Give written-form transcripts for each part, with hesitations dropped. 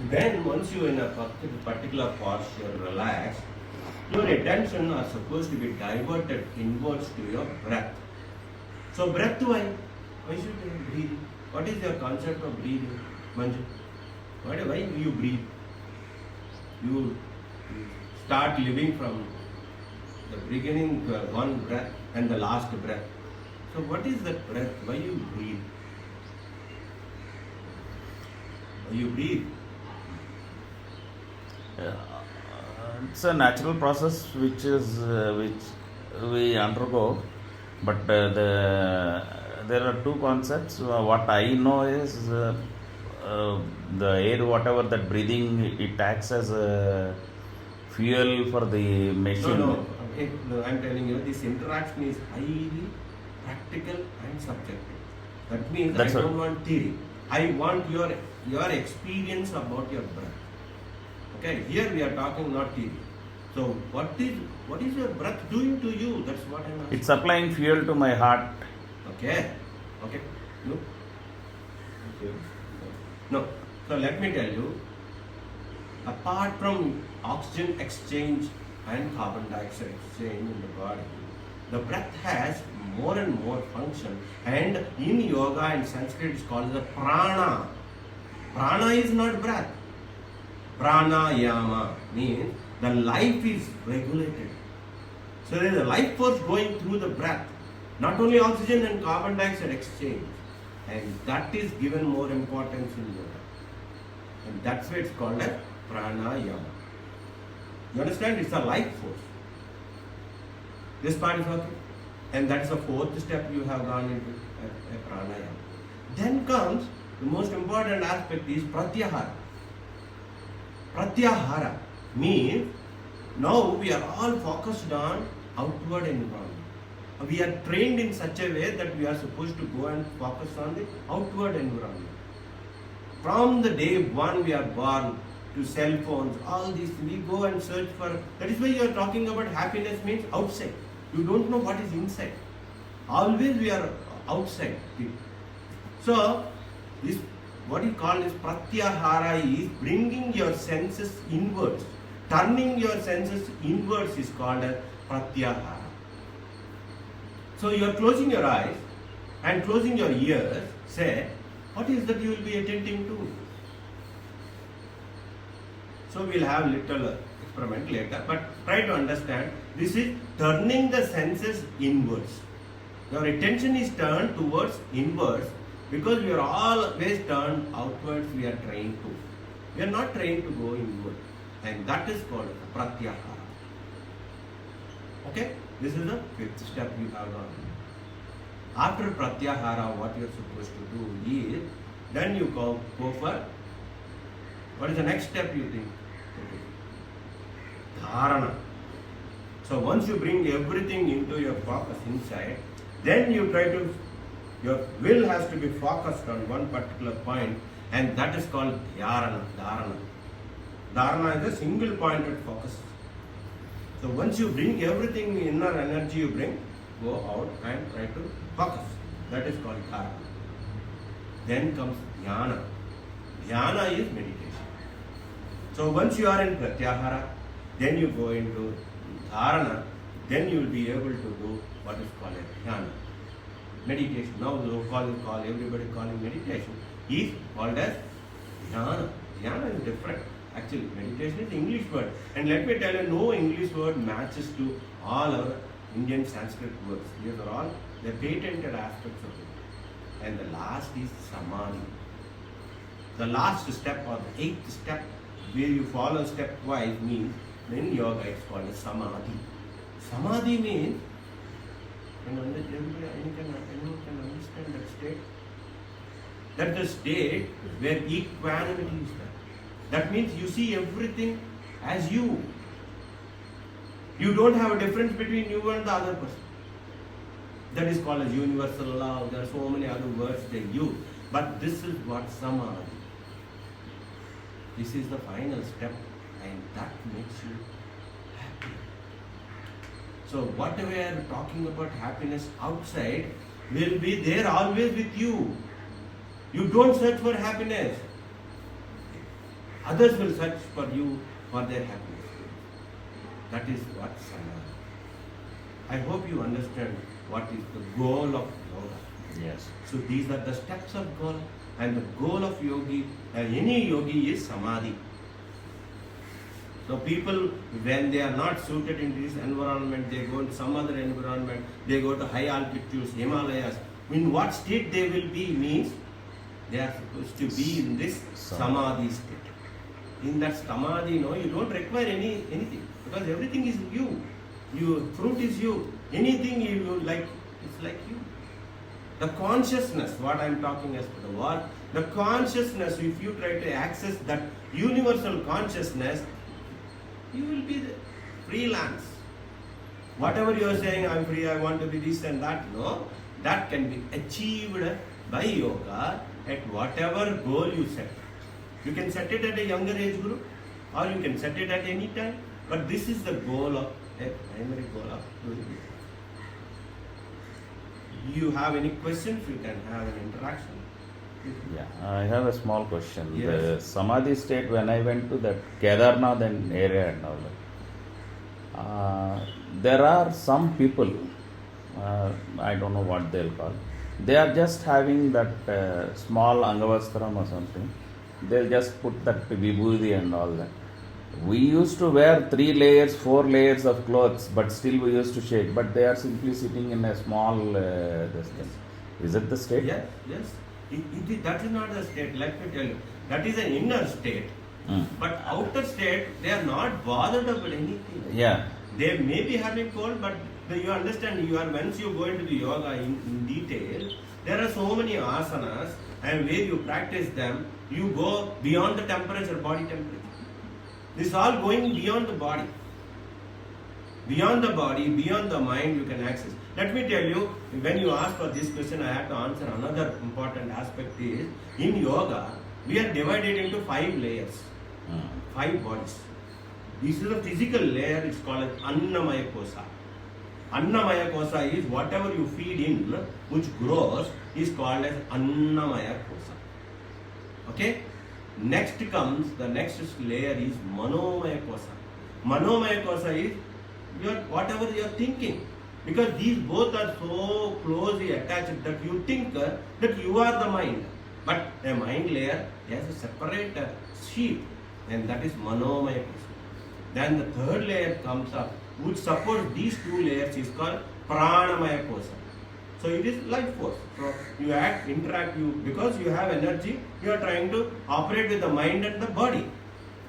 Then once you in a particular posture relaxed, your attention are supposed to be diverted inwards to your breath. So breath why? Why should you breathe? What is your concept of breathing, Manju? Why you breathe? You start living from the beginning one breath and the last breath. So what is that breath? Why you breathe? Why you breathe? It's a natural process which we undergo, but there are two concepts. What I know is the air, whatever that breathing, it acts as a fuel for the machine. No, I'm telling you, this interaction is highly practical and subjective. That means I don't want theory. I want your experience about your breath. Okay, here we are talking not theory. So what is your breath doing to you? That's what I'm asking. It's supplying fuel to my heart. Okay. No. Okay. No. So let me tell you, apart from oxygen exchange and carbon dioxide exchange in the body, the breath has more and more function, and in yoga and Sanskrit it's called the prana. Prana is not breath. Pranayama means the life is regulated. So there is a life force going through the breath, not only oxygen and carbon dioxide exchange, and that is given more importance in yoga, and that's why it's called as pranayama. You understand? It's a life force. This part is okay, and that's the fourth step you have gone into a pranayama. Then comes the most important aspect is pratyahara. Pratyahara means now we are all focused on outward environment. We are trained in such a way that we are supposed to go and focus on the outward environment. From the day one we are born to cell phones, all these, we go and search for. That is why you are talking about happiness means outside. You don't know what is inside. Always we are outside. So this, what you call is pratyahara, is bringing your senses inwards. Turning your senses inwards is called as pratyahara. So you are closing your eyes and closing your ears. Say, what is that you will be attending to? So we'll have little experiment later, but try to understand. This is turning the senses inwards. Your attention is turned towards inwards because we are always turned outwards. We are trained to. We are not trained to go inward, and that is called pratyahara. Okay, this is the fifth step you have done. After pratyahara, what you are supposed to do is, then you go for, what is the next step you think? Dharana. So once you bring everything into your focus inside, then you try to, your will has to be focused on one particular point, and that is called dharana. Dharana is a single pointed focus. So once you bring everything, inner energy you bring, go out and try to focus. That is called dharana. Then comes dhyana. Dhyana is meditation. So once you are in pratyahara, then you go into dharana, then you will be able to do what is called a dhyana. Meditation. Now everybody calling meditation is called as dhyana. Dhyana is different. Actually, meditation is English word. And let me tell you, no English word matches to all our Indian Sanskrit words. These are all the patented aspects of it. And the last is samadhi. The last step or the eighth step, where you follow stepwise, means in yoga it's called a samadhi. Samadhi means, anyone can understand that state? That's the state where equanimity is there. That means you see everything as you. You don't have a difference between you and the other person. That is called as universal love. There are so many other words they use. But this is what samadhi. This is the final step, and that makes you happy. So whatever we are talking about happiness outside will be there always with you. You don't search for happiness. Others will search for you for their happiness. That is what samadhi. I hope you understand what is the goal of yoga. Yes. So these are the steps of goal, and the goal of yogi, any yogi, is samadhi. So people, when they are not suited in this environment, they go to some other environment, they go to high altitudes, Himalayas. In what state they will be means they are supposed to be in this samadhi state. In that samadhi, you don't require anything, because everything is you. Your fruit is you. Anything you like, it's like you. The consciousness, what I am talking as for the word, the consciousness, if you try to access that universal consciousness, you will be the freelance. Whatever you are saying, I am free, I want to be this and that, no, that can be achieved by yoga at whatever goal you set. You can set it at a younger age group, or you can set it at any time, but this is the goal of a primary goal of doing it. You have any questions, you can have an interaction. Yeah, I have a small question. Yes. The samadhi state, when I went to that Kedarnath and area and all that, there are some people, I don't know what they'll call, they are just having that small angavastram or something. They'll just put that vibhuti and all that. We used to wear 3 layers, 4 layers of clothes, but still we used to shake. But they are simply sitting in a small this thing. Is it the state? Yes, yes. That is not the state, let me tell you. That is an inner state. But outer state, they are not bothered about anything. Yeah. They may be having cold, but you understand, once you go into the yoga in detail, there are so many asanas, and where you practice them, you go beyond the temperature, body temperature. This is all going beyond the body. Beyond the body, beyond the mind, you can access. Let me tell you, when you ask for this question, I have to answer another important aspect is, in yoga, we are divided into 5 layers, 5 bodies. This is the physical layer, it's called as Annamaya Kosa. Annamaya Kosa is whatever you feed in, which grows, is called as Annamaya Kosa. Okay? Next comes, the next layer is Manomaya Kosa. Manomaya Kosa is whatever you are thinking. Because these both are so closely attached that you think that you are the mind. But a mind layer has a separate sheath, and that is Manomaya Kosa. Then the third layer comes up, which supports these 2 layers, is called Pranamaya Kosa. So it is life force. So you interact, because you have energy, you are trying to operate with the mind and the body.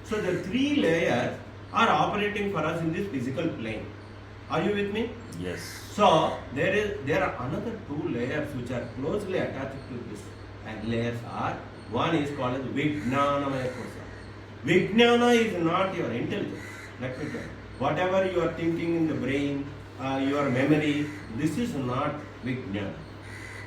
So the 3 layers are operating for us in this physical plane. Are you with me? Yes. So there are another 2 layers which are closely attached to this. And layers are, one is called as Vijnanamaya Kosa. Vijnana is not your intelligence. Let me tell you. Whatever you are thinking in the brain, your memory, this is not Vijnana.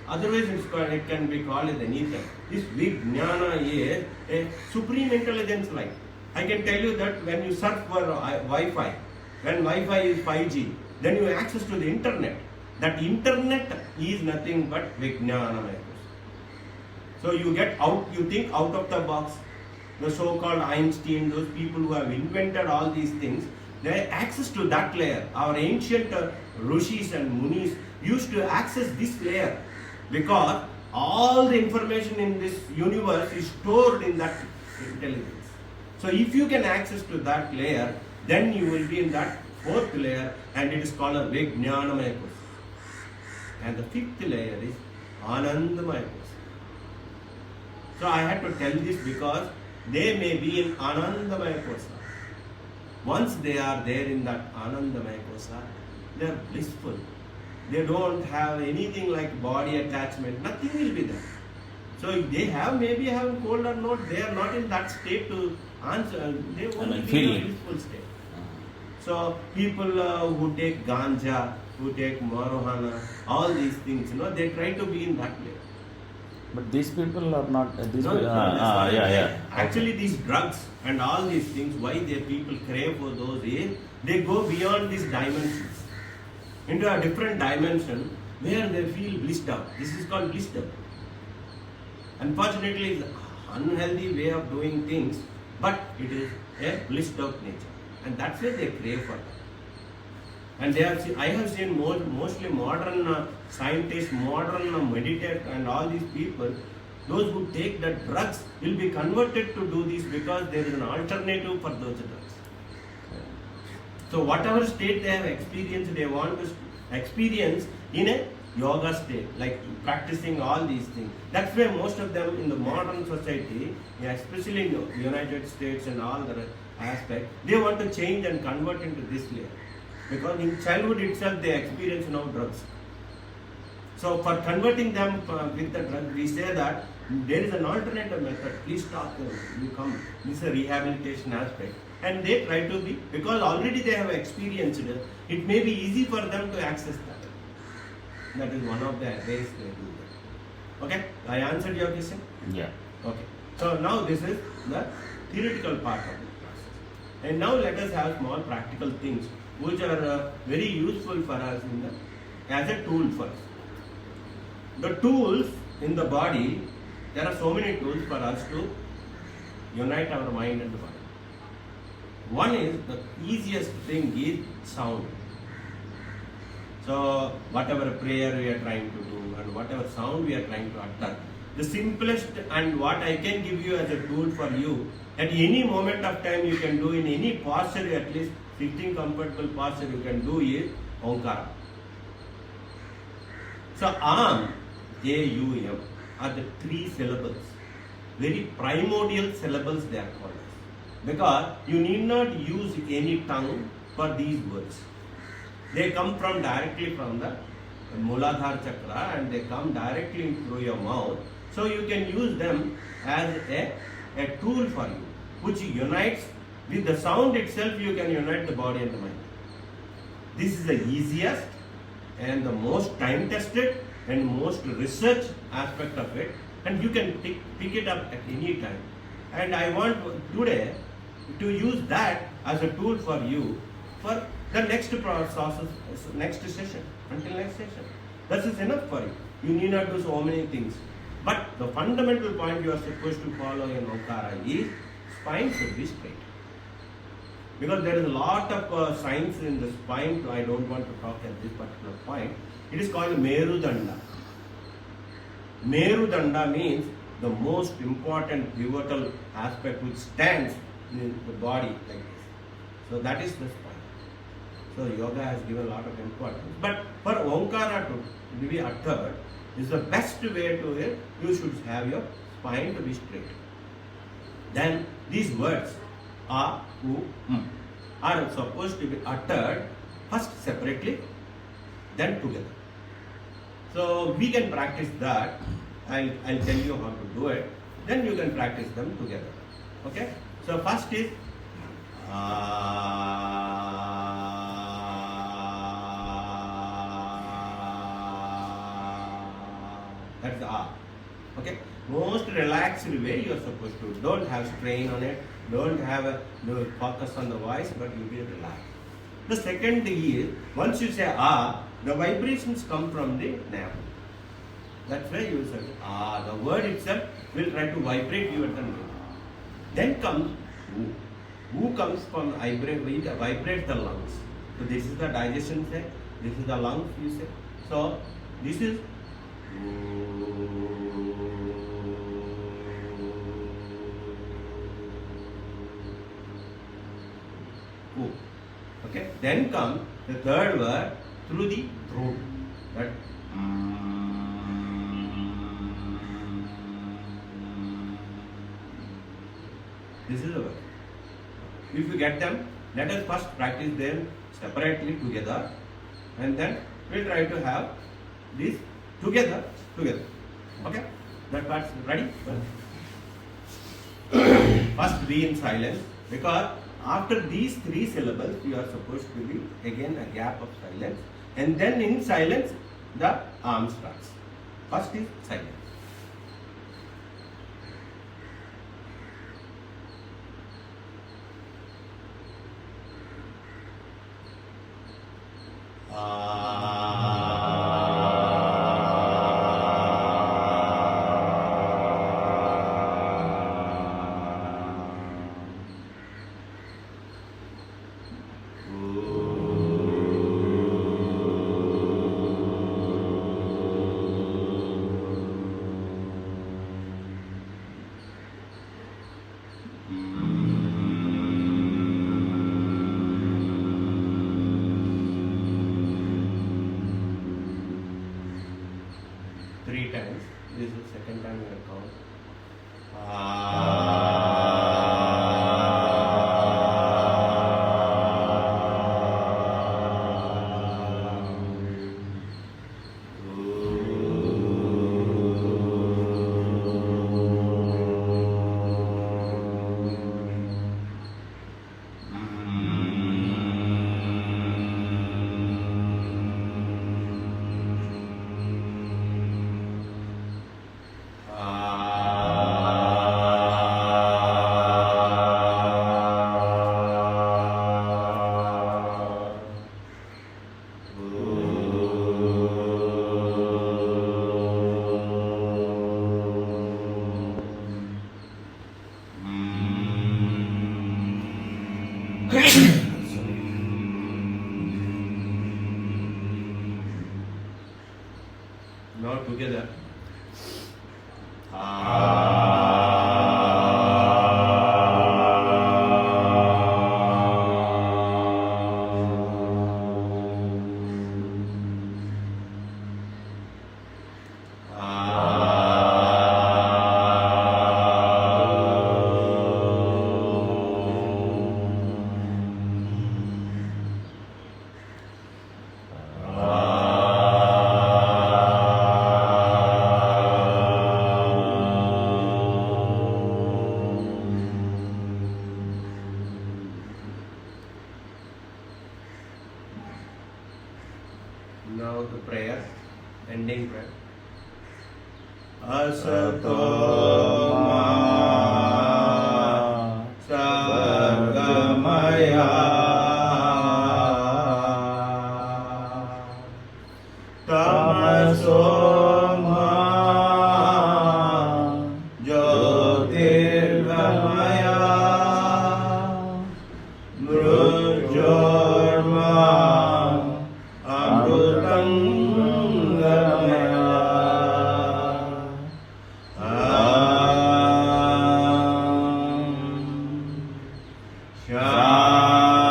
Otherwise it can be called as anything. This Vijnana is a supreme intelligence like. I can tell you that when you search for Wi-Fi, when Wi-Fi is 5G, then you have access to the internet. That internet is nothing but Vijnana. So you think out of the box. The so-called Einstein, those people who have invented all these things, they have access to that layer. Our ancient rishis and munis used to access this layer because all the information in this universe is stored in that intelligence. So if you can access to that layer, then you will be in that 4th layer, and it is called a Vijnanamaya Kosa. And the 5th layer is Anandamaya Kosa. So I had to tell this because they may be in Anandamaya Kosa. Once they are there in that Anandamaya Kosa, they are blissful. They don't have anything like body attachment. Nothing will be there. So they maybe have cold or not, they are not in that state to answer. They only be in a blissful state. So people who take ganja, who take marijuana, all these things, they try to be in that way. But these people are not. Actually, these drugs and all these things, why the people crave for those is, they go beyond these dimensions into a different dimension where they feel blissed out. This is called blissed out. Unfortunately, it's an unhealthy way of doing things. but it is a blissed out nature, and that's why they crave for that. And I have seen mostly modern scientists, modern meditators, and all these people, those who take the drugs will be converted to do this because there is an alternative for those drugs. So whatever state they have experienced, they want to experience in a yoga state, like practicing all these things. That's why most of them in the modern society, especially in the United States and all the aspect, they want to change and convert into this layer. Because in childhood itself they experience now drugs. So for converting them with the drug, we say that there is an alternative method. Please stop, you come. This is a rehabilitation aspect. And they try to be, because already they have experienced it, it may be easy for them to access that. That is one of the ways they do that. Okay, I answered your question? Yeah. Okay. So now this is the theoretical part of the process. And now let us have small practical things which are very useful for us as a tool for us. The tools in the body, there are so many tools for us to unite our mind and the body. One is, the easiest thing is sound. So whatever prayer we are trying to do and whatever sound we are trying to utter, the simplest and what I can give you as a tool for you, at any moment of time you can do in any posture, at least sitting comfortable posture you can do is Omkara. So Am, A-U-M, are the 3 syllables. Very primordial syllables they are called as. Because you need not use any tongue for these words. They come directly from the Muladhara chakra and they come directly through your mouth. So you can use them as a tool for you, which unites with the sound itself. You can unite the body and the mind. This is the easiest and the most time tested and most research aspect of it, and you can pick it up at any time. And I want today to use that as a tool for you for the next process, next session, until next session. That is enough for you. You need not do so many things. But the fundamental point you are supposed to follow in Omkara is spine should be straight. Because there is a lot of science in the spine, I don't want to talk at this particular point. It is called Merudanda. Merudanda means the most important pivotal aspect which stands in the body like this. So that is the spine. So yoga has given a lot of importance. But for Omkara to be uttered is the best way to it. You should have your spine to be straight. Then these words A, U, are supposed to be uttered first separately, then together. So we can practice that. I'll tell you how to do it. Then you can practice them together. Okay? So first is that's the A. Okay? Most relaxed way you are supposed to. Don't have strain on it. Don't have no focus on the voice, but you be relaxed. The second is, once you say the vibrations come from the navel. That's why you say the word itself will try to vibrate you at the navel. Then comes U. U comes from vibrate the lungs. So this is the digestion say, this is the lungs you say. So this is U. Okay. Then comes the third word through the throat. That this is the word. If you get them, let us first practice them separately together, and then we'll try to have this together. Okay? That part's ready? First be in silence, because after these 3 syllables you are supposed to be again a gap of silence, and then in silence the arm starts. First is silence. Three times. This is the second time we will count. Now together. Now the prayer, ending prayer. Asato ma sargamaya tamaso ma jyotirgamaya mrujorma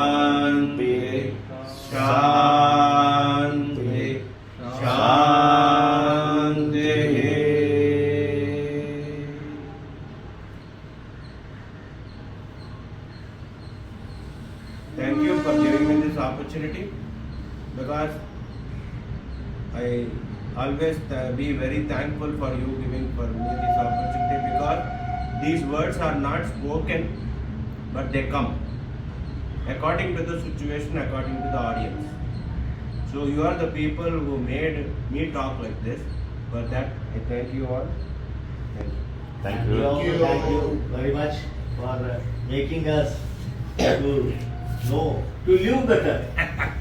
Shanti, Shanti, Shanti. Thank you for giving me this opportunity, because I always be very thankful for you giving for me this opportunity, because these words are not spoken, but they come according to the situation, according to the audience. So you are the people who made me talk like this. For that, I thank you all. Thank you. Thank We you. also thank you very much for making us to know, to live better.